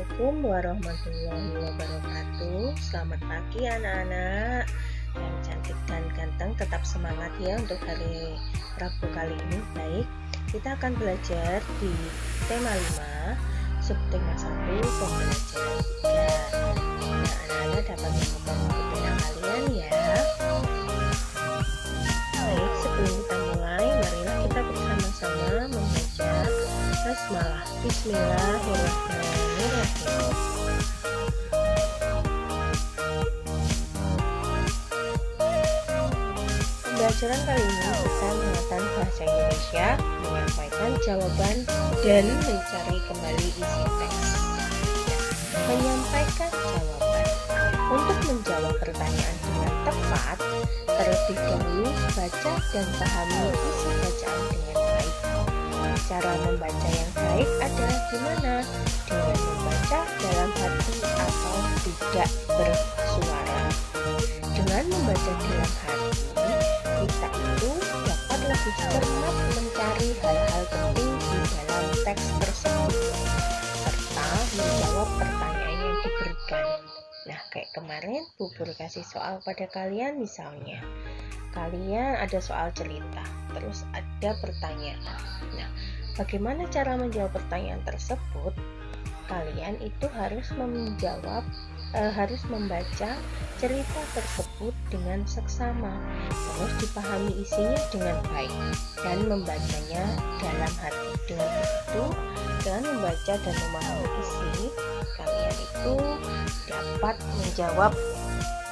Assalamualaikum warahmatullahi wabarakatuh. Selamat pagi anak-anak yang cantik dan ganteng. Tetap semangat ya untuk hari Rabu kali ini. Baik, kita akan belajar di tema 5, subtema 1, pembelajaran 3. Nah, anak-anak dapat membuka buku pena kalian ya. Baik, sebelum kita mulai, marilah kita bersama-sama membaca basmalah. Bismillahirrahmanirrahim. Pembelajaran kali ini kita menggunakan bahasa Indonesia, menyampaikan jawaban dan mencari kembali isi teks. Menyampaikan jawaban. Untuk menjawab pertanyaan dengan tepat, terlebih dahulu baca dan pahami isi bacaan dengan baik. Cara membaca yang baik adalah gimana? Dengan membaca dalam hati atau tidak bersuara. Dengan membaca dalam hati, kita itu dapat lebih cermat mencari hal-hal penting di dalam teks tersebut, serta menjawab pertanyaan yang diberikan. Nah, kayak kemarin Bu Guru kasih soal pada kalian, misalnya kalian ada soal cerita, terus ada pertanyaan. Nah, bagaimana cara menjawab pertanyaan tersebut? Kalian itu harus membaca cerita tersebut dengan seksama, terus dipahami isinya dengan baik dan membacanya dalam hati. Dengan begitu, dengan membaca dan memahami isi, kalian itu dapat menjawab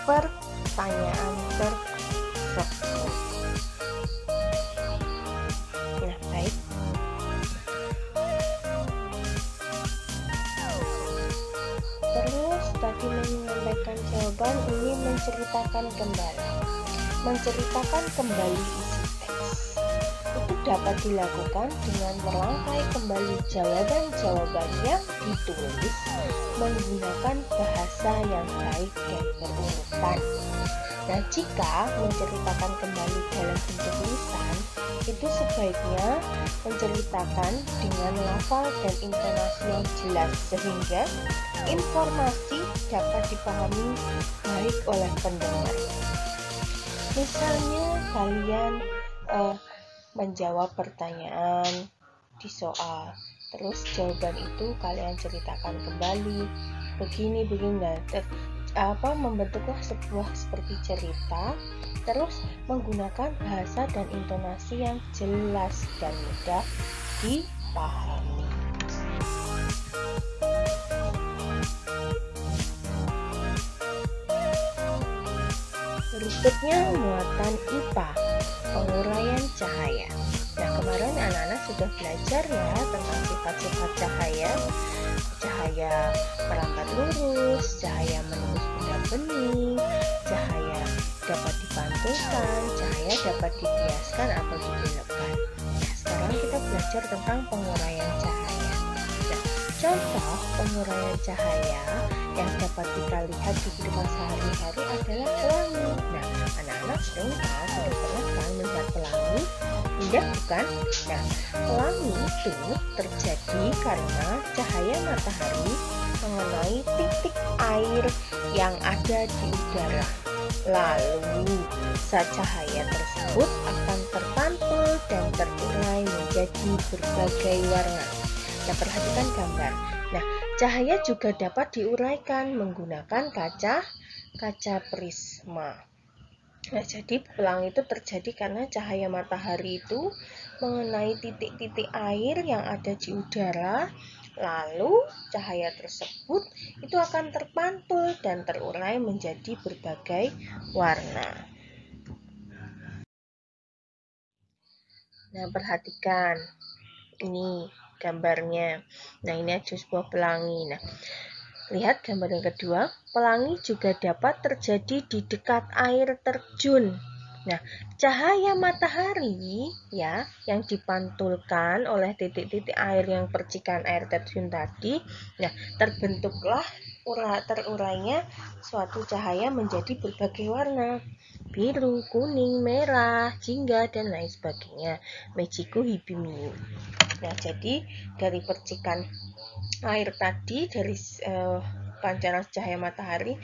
pertanyaan tersebut. Nah, baik. Terus tadi menyampaikan jawaban, ini menceritakan kembali isi teks. Itu dapat dilakukan dengan merangkai kembali jawaban-jawaban yang ditulis menggunakan bahasa yang baik dan berurutan. Nah, jika menceritakan kembali dalam bentuk lisan, itu sebaiknya menceritakan dengan lafal dan intonasi yang jelas sehingga informasi dapat dipahami baik oleh pendengar. Misalnya kalian menjawab pertanyaan di soal, terus jawaban itu kalian ceritakan kembali begini. Nah, membentuklah sebuah seperti cerita, terus menggunakan bahasa dan intonasi yang jelas dan mudah dipahami. Berikutnya muatan IPA, penguraian cahaya. Nah, kemarin anak-anak sudah belajar ya tentang sifat-sifat cahaya. Cahaya merangkat lurus, cahaya menembus benda bening, cahaya dapat dipantulkan, cahaya dapat dibiaskan atau dibelokkan. Nah, sekarang kita belajar tentang penguraian cahaya. Nah, contoh penguraian cahaya yang dapat kita lihat di kehidupan sehari-hari adalah pelangi. Nah, anak-anak sering sudah pernah kan melihat pelangi? Indah bukan? Nah, pelangi itu terjadi karena cahaya matahari mengenai titik air yang ada di udara. Lalu, cahaya tersebut akan terpantul dan terurai menjadi berbagai warna. Nah, perhatikan gambar. Nah, cahaya juga dapat diuraikan menggunakan kaca prisma. Nah, jadi pelangi itu terjadi karena cahaya matahari itu mengenai titik-titik air yang ada di udara, lalu cahaya tersebut itu akan terpantul dan terurai menjadi berbagai warna. Nah, perhatikan ini gambarnya. Nah, ini ada sebuah pelangi. Nah, lihat gambar yang kedua, pelangi juga dapat terjadi di dekat air terjun. Nah, cahaya matahari ya yang dipantulkan oleh titik-titik air yang percikan air terjun tadi. Nah, terbentuklah terurainya suatu cahaya menjadi berbagai warna. Biru, kuning, merah, jingga dan lain sebagainya. Mejiku hibimiu. Nah, jadi dari percikan air tadi dari pancaran cahaya matahari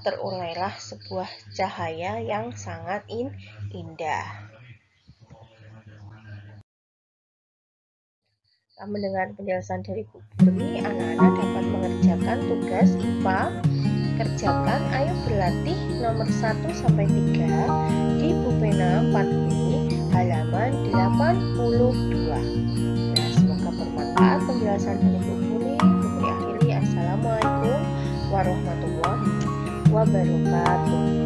terurailah sebuah cahaya yang sangat indah. Mendengar penjelasan dari Bu Purni, anak-anak dapat mengerjakan tugas IPA. Kerjakan, ayo berlatih nomor 1-3 di Bupena 4B halaman 82. Nah, semoga bermanfaat penjelasan dari Bu Purni. Bu Purni akhiri, Assalamualaikum warahmatullahi wabarakatuh.